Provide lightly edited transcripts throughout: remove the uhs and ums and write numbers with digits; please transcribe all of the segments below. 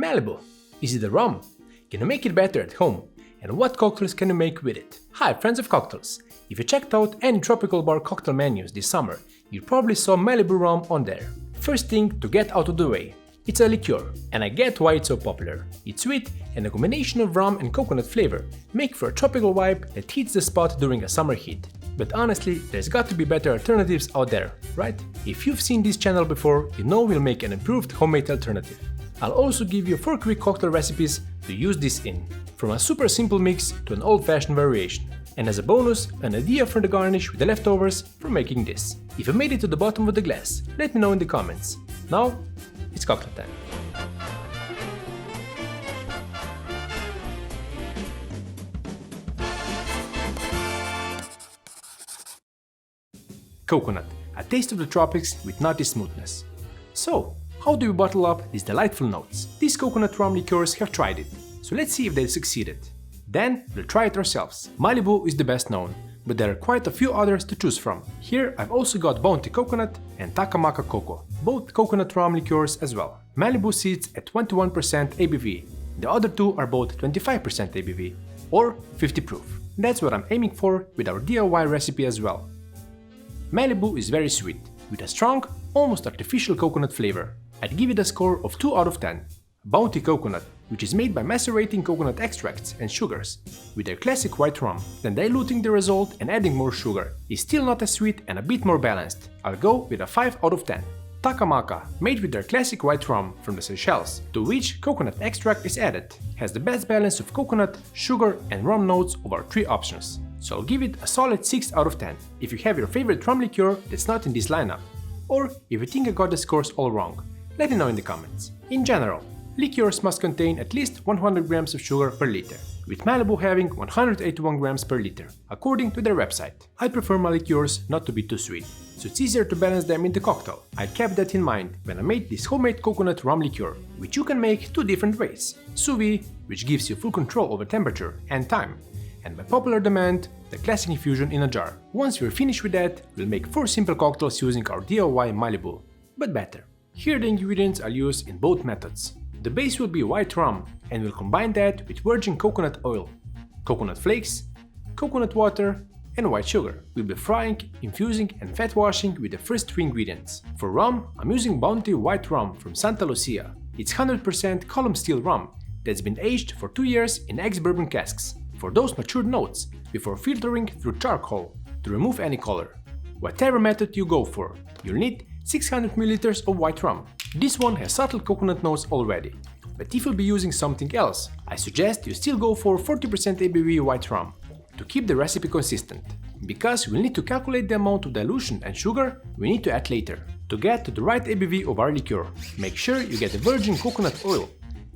Malibu. Is it a rum? Can you make it better at home? And what cocktails can you make with it? Hi friends of cocktails! If you checked out any tropical bar cocktail menus this summer, you probably saw Malibu rum on there. First thing to get out of the way. It's a liqueur, and I get why it's so popular. It's sweet, and a combination of rum and coconut flavor make for a tropical vibe that hits the spot during a summer heat. But honestly, there's got to be better alternatives out there, right? If you've seen this channel before, you know we'll make an improved homemade alternative. I'll also give you 4 quick cocktail recipes to use this in, from a super simple mix to an old-fashioned variation. And as a bonus, an idea for the garnish with the leftovers from making this. If you made it to the bottom of the glass, let me know in the comments. Now, it's cocktail time. Coconut, a taste of the tropics with nutty smoothness. So, how do we bottle up these delightful notes? These coconut rum liqueurs have tried it, so let's see if they succeeded. Then we'll try it ourselves. Malibu is the best known, but there are quite a few others to choose from. Here I've also got Bounty Coconut and Takamaka Coco, both coconut rum liqueurs as well. Malibu sits at 21% ABV, the other two are both 25% ABV, or 50 proof. That's what I'm aiming for with our DIY recipe as well. Malibu is very sweet, with a strong, almost artificial coconut flavor. I'd give it a score of 2 out of 10. Bounty Coconut, which is made by macerating coconut extracts and sugars with their classic white rum, then diluting the result and adding more sugar, is still not as sweet and a bit more balanced. I'll go with a 5 out of 10. Takamaka, made with their classic white rum from the Seychelles, to which coconut extract is added, has the best balance of coconut, sugar and rum notes of our 3 options. So I'll give it a solid 6 out of 10 if you have your favorite rum liqueur that's not in this lineup. Or if you think I got the scores all wrong, let me know in the comments. In general, liqueurs must contain at least 100 grams of sugar per liter, with Malibu having 181 grams per liter, according to their website. I prefer my liqueurs not to be too sweet, so it's easier to balance them in the cocktail. I kept that in mind when I made this homemade coconut rum liqueur, which you can make 2 different ways. Sous vide, which gives you full control over temperature and time, and by popular demand, the classic infusion in a jar. Once we're finished with that, we'll make 4 simple cocktails using our DIY Malibu, but better. Here are the ingredients I'll use in both methods. The base will be white rum, and we'll combine that with virgin coconut oil, coconut flakes, coconut water, and white sugar. We'll be frying, infusing and fat washing with the first 3 ingredients. For rum, I'm using Bounty white rum from Santa Lucia. It's 100% column steel rum that's been aged for 2 years in ex-bourbon casks for those matured notes before filtering through charcoal to remove any color. Whatever method you go for, you'll need 600 ml of white rum. This one has subtle coconut notes already, but if you'll be using something else, I suggest you still go for 40% ABV white rum to keep the recipe consistent, because we'll need to calculate the amount of dilution and sugar we need to add later. To get to the right ABV of our liqueur, make sure you get the virgin coconut oil,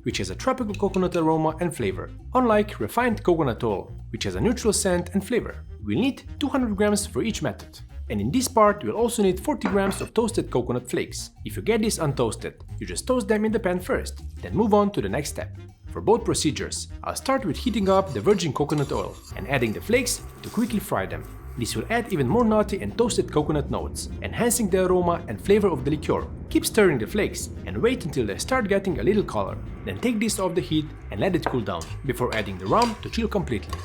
which has a tropical coconut aroma and flavor, unlike refined coconut oil, which has a neutral scent and flavor. We'll need 200 grams for each method. And in this part, we'll also need 40 grams of toasted coconut flakes. If you get these untoasted, you just toast them in the pan first, then move on to the next step. For both procedures, I'll start with heating up the virgin coconut oil and adding the flakes to quickly fry them. This will add even more nutty and toasted coconut notes, enhancing the aroma and flavor of the liqueur. Keep stirring the flakes and wait until they start getting a little color. Then take this off the heat and let it cool down, before adding the rum to chill completely.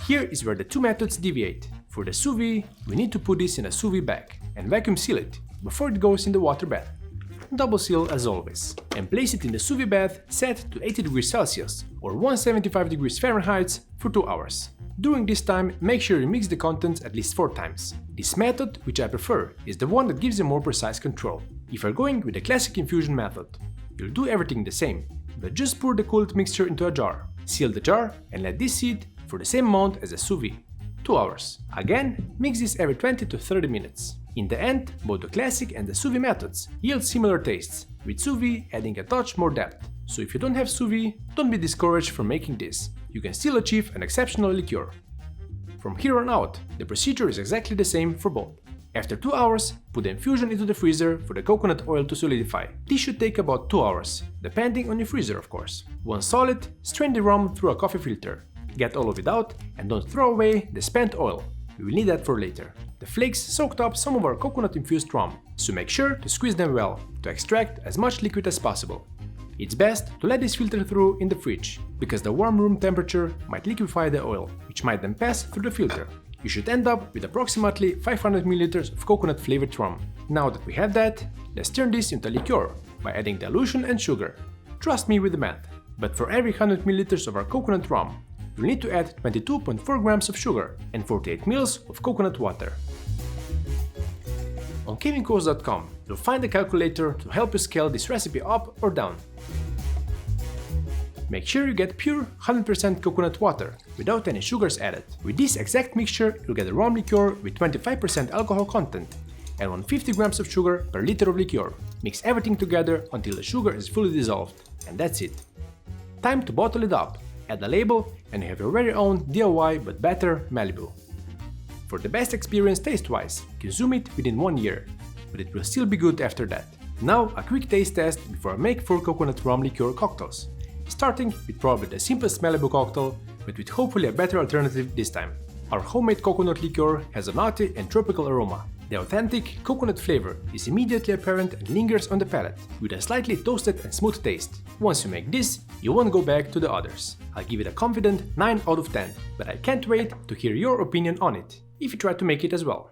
Here is where the 2 methods deviate. For the sous vide, we need to put this in a sous vide bag and vacuum seal it before it goes in the water bath. Double seal as always, and place it in the sous vide bath set to 80 degrees Celsius or 175 degrees Fahrenheit for 2 hours. During this time, make sure you mix the contents at least 4 times. This method, which I prefer, is the one that gives you more precise control. If you're going with the classic infusion method, you'll do everything the same, but just pour the cooled mixture into a jar, seal the jar and let this sit for the same amount as a sous vide, 2 hours. Again, mix this every 20 to 30 minutes. In the end, both the classic and the sous vide methods yield similar tastes, with sous vide adding a touch more depth. So if you don't have sous vide, don't be discouraged from making this. You can still achieve an exceptional liqueur. From here on out, the procedure is exactly the same for both. After 2 hours, put the infusion into the freezer for the coconut oil to solidify. This should take about 2 hours, depending on your freezer of course. Once solid, strain the rum through a coffee filter. Get all of it out and don't throw away the spent oil. we will need that for later. The flakes soaked up some of our coconut-infused rum, so make sure to squeeze them well to extract as much liquid as possible. It's best to let this filter through in the fridge, because the warm room temperature might liquefy the oil, which might then pass through the filter. You should end up with approximately 500 ml of coconut-flavored rum. Now that we have that, let's turn this into liqueur by adding dilution and sugar. Trust me with the math, but for every 100 ml of our coconut rum, you'll need to add 22.4 grams of sugar and 48 ml of coconut water. On CavinCoast.com, you'll find a calculator to help you scale this recipe up or down. Make sure you get pure 100% coconut water without any sugars added. With this exact mixture, you'll get a rum liqueur with 25% alcohol content and 150 grams of sugar per liter of liqueur. Mix everything together until the sugar is fully dissolved, and that's it. Time to bottle it up, add a label, and you have your very own DIY but better Malibu. For the best experience taste-wise, consume it within 1 year, but it will still be good after that. Now a quick taste test before I make 4 coconut rum liqueur cocktails, starting with probably the simplest Malibu cocktail, but with hopefully a better alternative this time. Our homemade coconut liqueur has a nutty and tropical aroma. The authentic coconut flavor is immediately apparent and lingers on the palate, with a slightly toasted and smooth taste. Once you make this, you won't go back to the others. I'll give it a confident 9 out of 10, but I can't wait to hear your opinion on it, if you try to make it as well.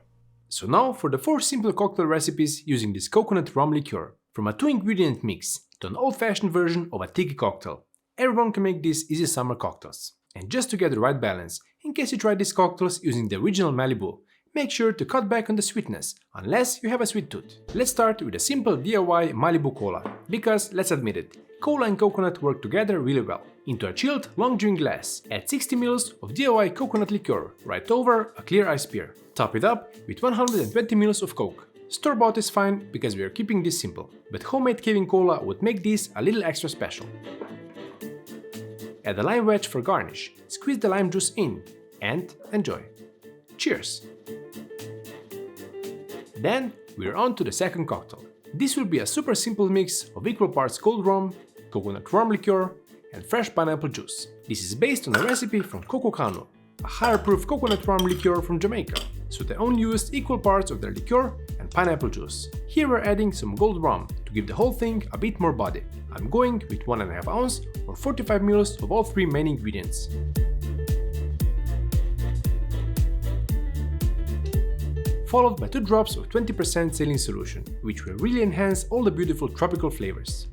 So now for the 4 simple cocktail recipes using this coconut rum liqueur. From a 2-ingredient mix to an old-fashioned version of a tiki cocktail, everyone can make these easy summer cocktails. And just to get the right balance, in case you try these cocktails using the original Malibu, make sure to cut back on the sweetness, unless you have a sweet tooth. Let's start with a simple DIY Malibu cola, because let's admit it, cola and coconut work together really well. Into a chilled long drink glass, add 60 ml of DIY coconut liqueur right over a clear ice beer. Top it up with 120 ml of Coke. Store-bought is fine because we are keeping this simple, but homemade Kevin Cola would make this a little extra special. Add a lime wedge for garnish, squeeze the lime juice in, and enjoy. Cheers! Then we're on to the second cocktail. This will be a super simple mix of equal parts cold rum, coconut rum liqueur, and fresh pineapple juice. This is based on a recipe from Coco Colada, a higher proof coconut rum liqueur from Jamaica, so they only used equal parts of their liqueur and pineapple juice. Here we're adding some gold rum to give the whole thing a bit more body. I'm going with 1.5 ounce or 45 ml of all 3 main ingredients. Followed by 2 drops of 20% saline solution, which will really enhance all the beautiful tropical flavors.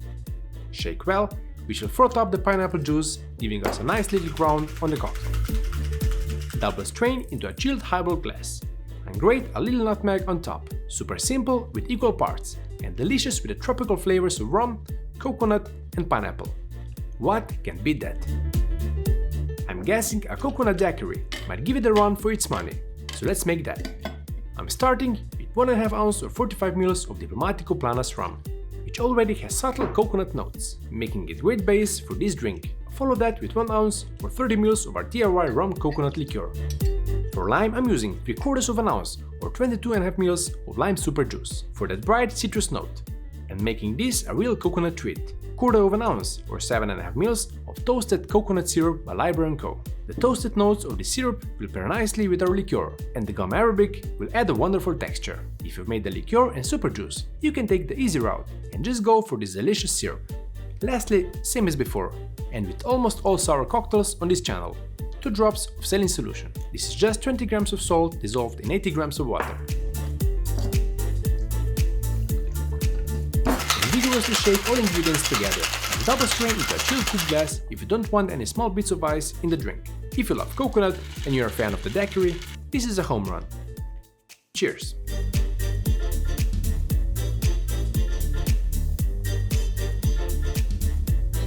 Shake well, which will froth up the pineapple juice, giving us a nice little crown on the cocktail. Double strain into a chilled highball glass, and grate a little nutmeg on top. Super simple with equal parts, and delicious with the tropical flavors of rum, coconut, and pineapple. What can beat that? I'm guessing a coconut daiquiri might give it a run for its money, so let's make that. I'm starting with 1.5 ounce or 45 ml of Diplomatico Planas rum, which already has subtle coconut notes, making it great base for this drink. Follow that with 1 ounce or 30 ml of our DIY rum coconut liqueur. For lime, I'm using 3/4 ounce or 22.5 ml of lime super juice for that bright citrus note, and making this a real coconut treat. 1/4 ounce or 7.5 ml of toasted coconut syrup by Liqueur & Co. The toasted notes of the syrup will pair nicely with our liqueur, and the gum arabic will add a wonderful texture. If you've made the liqueur and super juice, you can take the easy route and just go for this delicious syrup. Lastly, same as before, and with almost all sour cocktails on this channel, 2 drops of saline solution. This is just 20 grams of salt dissolved in 80 grams of water. Vigorously shake all ingredients together and double strain into a chilled cool glass if you don't want any small bits of ice in the drink. If you love coconut and you're a fan of the daiquiri, this is a home run. Cheers!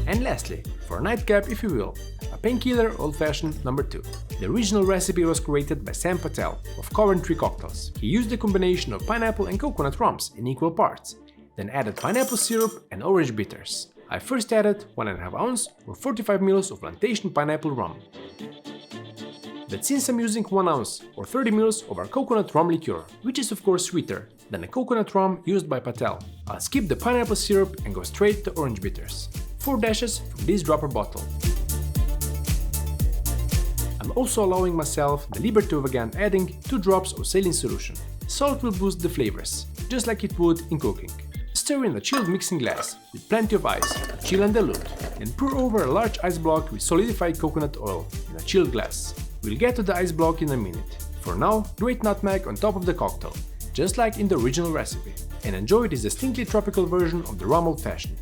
And lastly, for a nightcap if you will, a painkiller old-fashioned number 2. The original recipe was created by Sam Patel of Coventry Cocktails. He used a combination of pineapple and coconut rums in equal parts, then added pineapple syrup and orange bitters. I first added 1.5 ounce or 45 ml of plantation pineapple rum. But since I'm using 1 ounce or 30 ml of our coconut rum liqueur, which is of course sweeter than the coconut rum used by Patel, I'll skip the pineapple syrup and go straight to orange bitters. 4 dashes from this dropper bottle. I'm while also allowing myself the liberty of again adding 2 drops of saline solution. Salt will boost the flavors, just like it would in cooking. Stir in a chilled mixing glass with plenty of ice to chill and dilute, then pour over a large ice block with solidified coconut oil in a chilled glass. We'll get to the ice block in a minute. For now, grate nutmeg on top of the cocktail, just like in the original recipe, and enjoy this distinctly tropical version of the rum old-fashioned.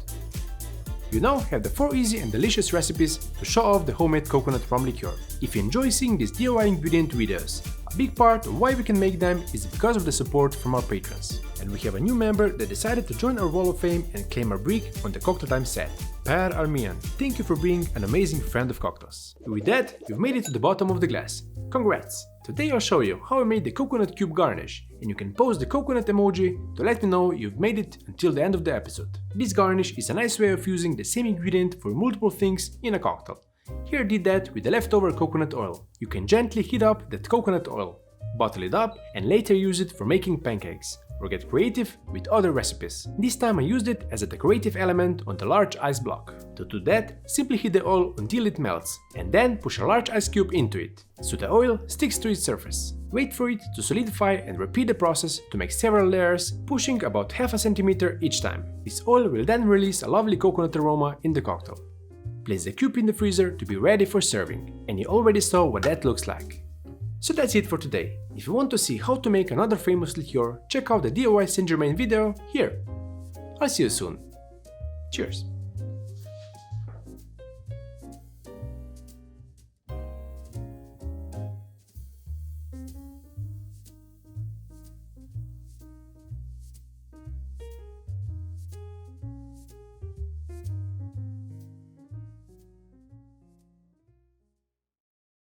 You now have the 4 easy and delicious recipes to show off the homemade coconut rum liqueur. If you enjoy seeing these DIY ingredient videos, a big part of why we can make them is because of the support from our patrons. And we have a new member that decided to join our wall of fame and claim a brick on the Cocktail Time set. Per Armian, thank you for being an amazing friend of cocktails. With that, you've made it to the bottom of the glass. Congrats! Today I'll show you how I made the coconut cube garnish, and you can post the coconut emoji to let me know you've made it until the end of the episode. This garnish is a nice way of using the same ingredient for multiple things in a cocktail. Here I did that with the leftover coconut oil. You can gently heat up that coconut oil, bottle it up, and later use it for making pancakes, or get creative with other recipes. This time I used it as a decorative element on the large ice block. To do that, simply heat the oil until it melts, and then push a large ice cube into it, so the oil sticks to its surface. Wait for it to solidify and repeat the process to make several layers, pushing about half a centimeter each time. This oil will then release a lovely coconut aroma in the cocktail. Place the cube in the freezer to be ready for serving, and you already saw what that looks like. So that's it for today. If you want to see how to make another famous liqueur, check out the DIY Saint Germain video here. I'll see you soon. Cheers!